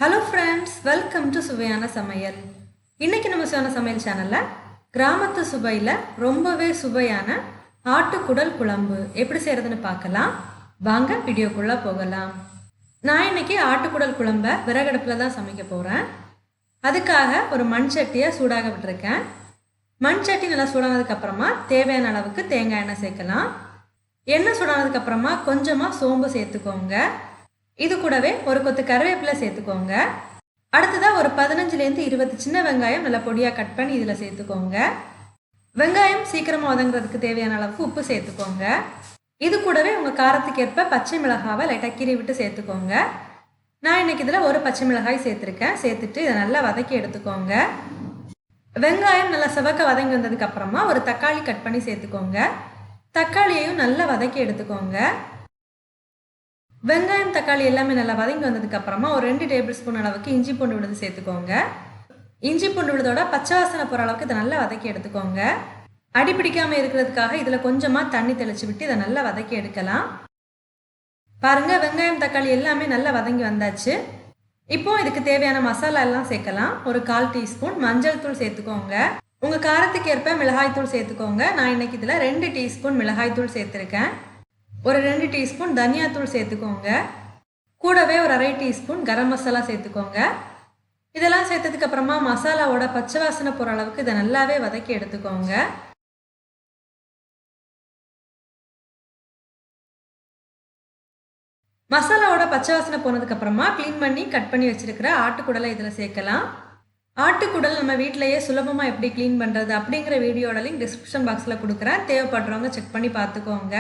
Hello friends, welcome to Suvaiyana Samayal. இன்னைக்கு நம்ம சுவையான சமையல் சேனல்ல கிராமத்து சுவையில ரொம்பவே சுவையான ஆட்டு குடல் குழம்பு எப்படி செய்யறதுன்னு பார்க்கலாம். வாங்க வீடியோக்குள்ள போகலாம். நான் இன்னைக்கு ஆட்டு குடல் குழம்பை விறகடுப்புல தான் சமைக்க போறேன். அதுக்காக ஒரு மண் சட்டியை சூடாக விட்டுருக்கேன். மண் சட்டி நல்லா சூடானதுக்கு அப்புறமா தேவையான அளவுக்கு தேங்காய் எண்ணெய் சேர்க்கலாம். எண்ணெய் சூடானதுக்கு அப்புறமா கொஞ்சமா சோம்பு சேர்த்துக்கோங்க. இது கூடவே ஒரு கொத்து கருவேப்பிலை சேர்த்துக்கோங்க. அடுத்ததாக ஒரு 15லேருந்து 20 சின்ன வெங்காயம் நல்லா பொடியாக கட் பண்ணி இதில் சேர்த்துக்கோங்க. வெங்காயம் சீக்கிரமாக வதங்குறதுக்கு தேவையான அளவுக்கு உப்பு சேர்த்துக்கோங்க. இது கூடவே உங்கள் காரத்துக்கு ஏற்ப பச்சை மிளகாவை லைட்டாக கீறி விட்டு சேர்த்துக்கோங்க. நான் இன்னைக்கு இதில் ஒரு பச்சை மிளகாய் சேர்த்துருக்கேன். சேர்த்துட்டு இதை நல்லா வதக்கி எடுத்துக்கோங்க. வெங்காயம் நல்லா செவக்க வதங்கி வந்ததுக்கு அப்புறமா ஒரு தக்காளி கட் பண்ணி சேர்த்துக்கோங்க. தக்காளியையும் நல்லா வதக்கி எடுத்துக்கோங்க. வெங்காயம் தக்காளி எல்லாமே நல்லா வதங்கி வந்ததுக்கு அப்புறமா ஒரு 2 டேபிள் ஸ்பூன் அளவுக்கு இஞ்சி பூண்டு விழுது சேர்த்துக்கோங்க. இஞ்சி பூண்டு விழுதோட பச்சை வாசனை போகிற அளவுக்கு இதை நல்லா வதக்கி எடுத்துக்கோங்க. அடி பிடிக்காமல் இருக்கிறதுக்காக இதில் கொஞ்சமாக தண்ணி தெளிச்சு விட்டு இதை நல்லா வதக்கி எடுக்கலாம். பாருங்க, வெங்காயம் தக்காளி எல்லாமே நல்லா வதங்கி வந்தாச்சு. இப்போ இதுக்கு தேவையான மசாலா எல்லாம் சேர்க்கலாம். ஒரு 1/4 டீஸ்பூன் மஞ்சள் தூள் சேர்த்துக்கோங்க. உங்கள் காரத்துக்கு ஏற்ப மிளகாய் தூள் சேர்த்துக்கோங்க. நான் இன்னைக்கு இதில் 2 டீஸ்பூன் மிளகாய் தூள் சேர்த்துருக்கேன். ஒரு 2 டீஸ்பூன் தனியாத்தூள் சேர்த்துக்கோங்க. கூடவே ஒரு 1/2 டீஸ்பூன் கரம் மசாலா சேர்த்துக்கோங்க. இதெல்லாம் சேர்த்ததுக்கு அப்புறமா மசாலாவோட பச்சை வாசனை போகிற அளவுக்கு இதை நல்லாவே வதக்கி எடுத்துக்கோங்க. மசாலாவோட பச்சை வாசனை போனதுக்கு அப்புறமா க்ளீன் பண்ணி கட் பண்ணி வச்சிருக்கிற ஆட்டுக்குடலை இதில் சேர்க்கலாம். ஆட்டுக்குடல் நம்ம வீட்டிலேயே சுலபமாக எப்படி க்ளீன் பண்ணுறது அப்படிங்கிற வீடியோட லிங்க் டிஸ்கிரிப்ஷன் பாக்ஸில் கொடுக்குறேன். தேவைப்படுறவங்க செக் பண்ணி பார்த்துக்கோங்க.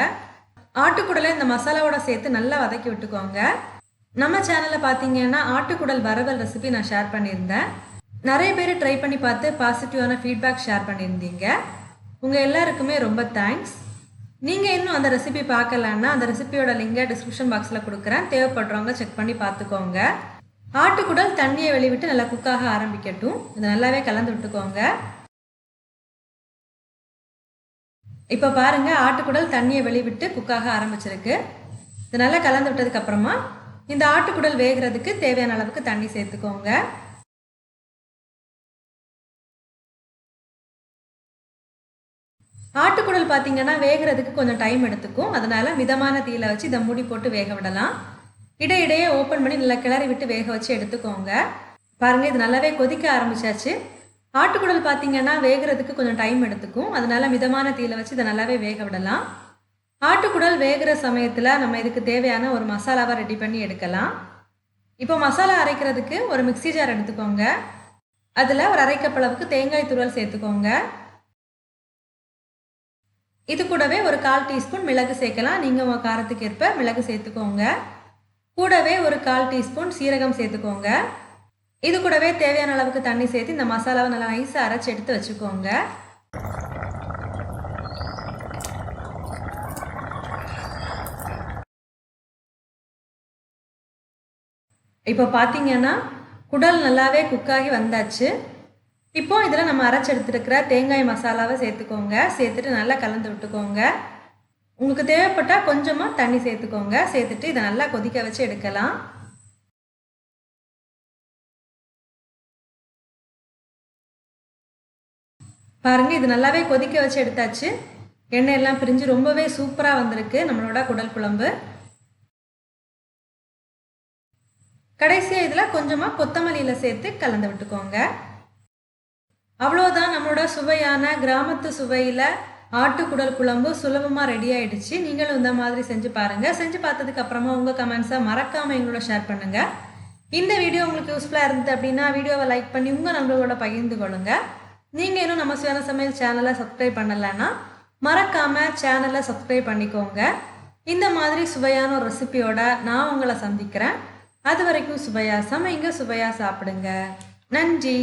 ஆட்டுக்குடலை இந்த மசாலாவோட சேர்த்து நல்லா வதக்கி விட்டுக்கோங்க. நம்ம சேனலில் பார்த்தீங்கன்னா ஆட்டுக்குடல் வறுவல் ரெசிபி நான் ஷேர் பண்ணியிருந்தேன். நிறைய பேர் ட்ரை பண்ணி பார்த்து பாசிட்டிவான ஃபீட்பேக் ஷேர் பண்ணியிருந்தீங்க. உங்கள் எல்லாருக்குமே ரொம்ப தேங்க்ஸ். நீங்கள் இன்னும் அந்த ரெசிபி பார்க்கலன்னா அந்த ரெசிபியோட லிங்கை டிஸ்கிரிப்ஷன் பாக்ஸில் கொடுக்குறேன். தேவைப்படுறவங்க செக் பண்ணி பார்த்துக்கோங்க. ஆட்டுக்குடல் தண்ணியை வெளிவிட்டு நல்லா குக்காக ஆரம்பிக்கட்டும். இதை நல்லாவே கலந்து விட்டுக்கோங்க. இப்போ பாருங்க, ஆட்டுக்குடல் தண்ணியை வெளிவிட்டு குக்காக ஆரம்பிச்சிருக்கு. இது நல்லா கலந்து விட்டதுக்கு அப்புறமா இந்த ஆட்டுக்குடல் வேகிறதுக்கு தேவையான அளவுக்கு தண்ணி சேர்த்துக்கோங்க. ஆட்டுக்குடல் பார்த்தீங்கன்னா வேகிறதுக்கு கொஞ்சம் டைம் எடுத்துக்கும். அதனால மிதமான தீயில வச்சு இதை மூடி போட்டு வேக விடலாம். இடையிடையே ஓப்பன் பண்ணி நல்லா கிளறி விட்டு வேக வச்சு எடுத்துக்கோங்க. பாருங்க, இது நல்லாவே கொதிக்க ஆரம்பிச்சாச்சு. ஆட்டுக்குடல் பார்த்தீங்கன்னா வேகிறதுக்கு கொஞ்சம் டைம் எடுத்துக்கும். அதனால மிதமான தீயில வச்சு இதை நல்லாவே வேக விடலாம். ஆட்டுக்குடல் வேகிற சமயத்தில் நம்ம இதுக்கு தேவையான ஒரு மசாலாவை ரெடி பண்ணி எடுக்கலாம். இப்போ மசாலா அரைக்கிறதுக்கு ஒரு மிக்ஸி ஜார் எடுத்துக்கோங்க. அதில் ஒரு 1/2 கப் அளவுக்கு தேங்காய் துருவல் சேர்த்துக்கோங்க. இது கூடவே ஒரு 1/4 டீஸ்பூன் மிளகு சேர்க்கலாம். நீங்கள் உங்கள் காரத்துக்கு ஏற்ப மிளகு சேர்த்துக்கோங்க. கூடவே ஒரு 1/4 டீஸ்பூன் சீரகம் சேர்த்துக்கோங்க. இது கூடவே தேவையான அளவுக்கு தண்ணி சேர்த்து இந்த மசாலாவை நல்லா நைஸாக அரைச்சி எடுத்து வச்சுக்கோங்க. இப்போ பார்த்தீங்கன்னா குடல் நல்லாவே குக்காகி வந்தாச்சு. இப்போ இதில் நம்ம அரைச்சி எடுத்துருக்கிற தேங்காய் மசாலாவை சேர்த்துக்கோங்க. சேர்த்துட்டு நல்லா கலந்து விட்டுக்கோங்க. உங்களுக்கு தேவைப்பட்டால் கொஞ்சமாக தண்ணி சேர்த்துக்கோங்க. சேர்த்துட்டு இதை நல்லா கொதிக்க வச்சு எடுக்கலாம். பாருங்க, இது நல்லாவே கொதிக்க வச்சு எடுத்தாச்சு. எண்ணெய் எல்லாம் பிரிஞ்சு ரொம்பவே சூப்பராக வந்திருக்கு நம்மளோட குடல் குழம்பு. கடைசியாக இதில் கொஞ்சமாக கொத்தமல்லியில் சேர்த்து கலந்து விட்டுக்கோங்க. அவ்வளோதான், நம்மளோட சுவையான கிராமத்து சுவையில் ஆட்டுக்குடல் குழம்பு சுலபமாக ரெடி ஆகிடுச்சு. நீங்களும் இந்த மாதிரி செஞ்சு பாருங்கள். செஞ்சு பார்த்ததுக்கு அப்புறமா உங்கள் கமெண்ட்ஸை மறக்காமல் எங்களோட ஷேர் பண்ணுங்கள். இந்த வீடியோ உங்களுக்கு யூஸ்ஃபுல்லாக இருந்தது அப்படின்னா வீடியோவை லைக் பண்ணி உங்கள் நண்பர்களோட பகிர்ந்து கொள்ளுங்கள். நீங்கள் இன்னும் நம்ம சுவையான சமையல் சேனலை சப்ஸ்கிரைப் பண்ணலைன்னா மறக்காமல் சேனலை சப்ஸ்கிரைப் பண்ணிக்கோங்க. இந்த மாதிரி சுவையான ஒரு ரெசிபியோட நான் உங்களை சந்திக்கிறேன். அது வரைக்கும் சுவையாக சமைங்க, சுவையாக சாப்பிடுங்க. நன்றி.